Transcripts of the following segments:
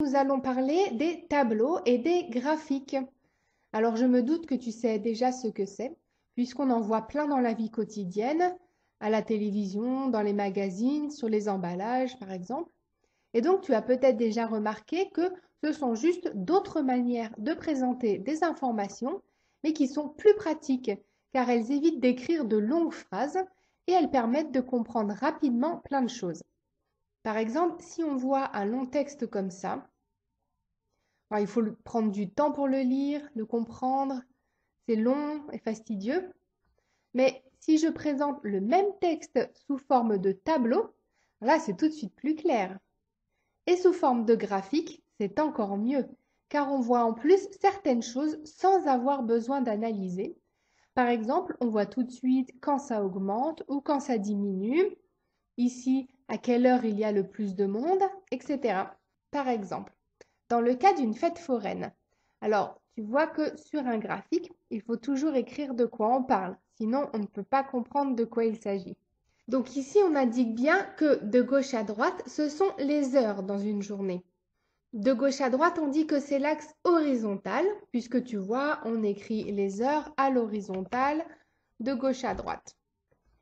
Nous allons parler des tableaux et des graphiques. Alors je me doute que tu sais déjà ce que c'est, puisqu'on en voit plein dans la vie quotidienne, à la télévision, dans les magazines, sur les emballages par exemple. Et donc tu as peut-être déjà remarqué que ce sont juste d'autres manières de présenter des informations, mais qui sont plus pratiques, car elles évitent d'écrire de longues phrases et elles permettent de comprendre rapidement plein de choses. Par exemple, si on voit un long texte comme ça, alors, il faut prendre du temps pour le lire, le comprendre. C'est long et fastidieux. Mais si je présente le même texte sous forme de tableau, là, c'est tout de suite plus clair. Et sous forme de graphique, c'est encore mieux, car on voit en plus certaines choses sans avoir besoin d'analyser. Par exemple, on voit tout de suite quand ça augmente ou quand ça diminue. Ici, à quelle heure il y a le plus de monde, etc. Par exemple, dans le cas d'une fête foraine. Alors, tu vois que sur un graphique, il faut toujours écrire de quoi on parle, sinon on ne peut pas comprendre de quoi il s'agit. Donc ici, on indique bien que de gauche à droite, ce sont les heures dans une journée. De gauche à droite, on dit que c'est l'axe horizontal, puisque tu vois, on écrit les heures à l'horizontale, de gauche à droite.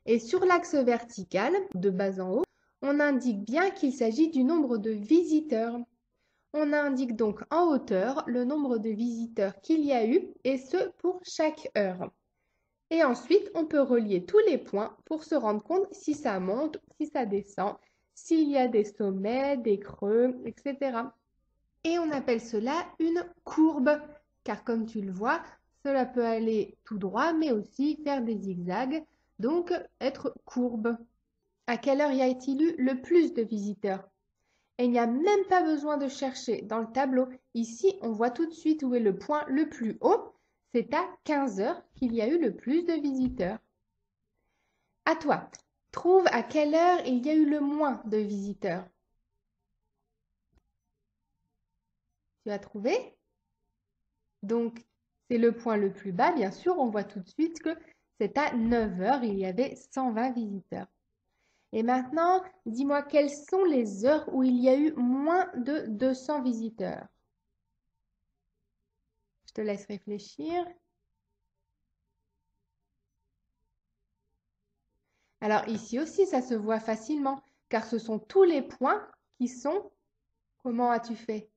Et sur l'axe vertical, de bas en haut, on indique bien qu'il s'agit du nombre de visiteurs. On indique donc en hauteur le nombre de visiteurs qu'il y a eu, et ce pour chaque heure. Et ensuite, on peut relier tous les points pour se rendre compte si ça monte, si ça descend, s'il y a des sommets, des creux, etc. Et on appelle cela une courbe, car comme tu le vois, cela peut aller tout droit, mais aussi faire des zigzags, donc être courbe. À quelle heure y a-t-il eu le plus de visiteurs? Et il n'y a même pas besoin de chercher dans le tableau. Ici, on voit tout de suite où est le point le plus haut. C'est à 15 heures qu'il y a eu le plus de visiteurs. À toi, trouve à quelle heure il y a eu le moins de visiteurs. Tu as trouvé? Donc, c'est le point le plus bas, bien sûr. On voit tout de suite que c'est à 9 heures, il y avait 120 visiteurs. Et maintenant, dis-moi quelles sont les heures où il y a eu moins de 200 visiteurs. Je te laisse réfléchir. Alors ici aussi, ça se voit facilement, car ce sont tous les points qui sont... Comment as-tu fait?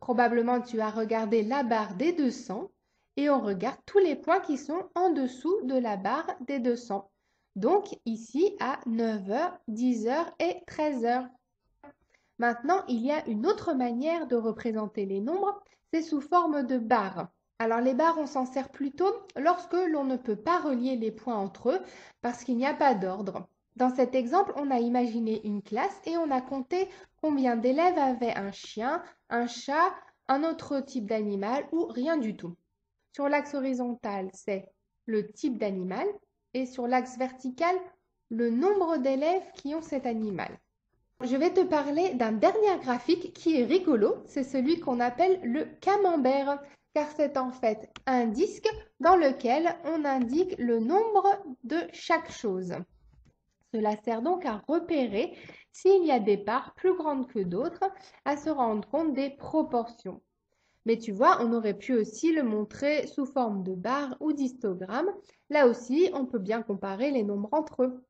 Probablement tu as regardé la barre des 200 et on regarde tous les points qui sont en dessous de la barre des 200. Donc ici à 9 heures, 10 heures et 13 heures. Maintenant, il y a une autre manière de représenter les nombres, c'est sous forme de barres. Alors les barres, on s'en sert plutôt lorsque l'on ne peut pas relier les points entre eux parce qu'il n'y a pas d'ordre. Dans cet exemple, on a imaginé une classe et on a compté combien d'élèves avaient un chien, un chat, un autre type d'animal ou rien du tout. Sur l'axe horizontal, c'est le type d'animal et sur l'axe vertical, le nombre d'élèves qui ont cet animal. Je vais te parler d'un dernier graphique qui est rigolo, c'est celui qu'on appelle le camembert, car c'est en fait un disque dans lequel on indique le nombre de chaque chose. Cela sert donc à repérer s'il y a des parts plus grandes que d'autres, à se rendre compte des proportions. Mais tu vois, on aurait pu aussi le montrer sous forme de barre ou d'histogramme. Là aussi, on peut bien comparer les nombres entre eux.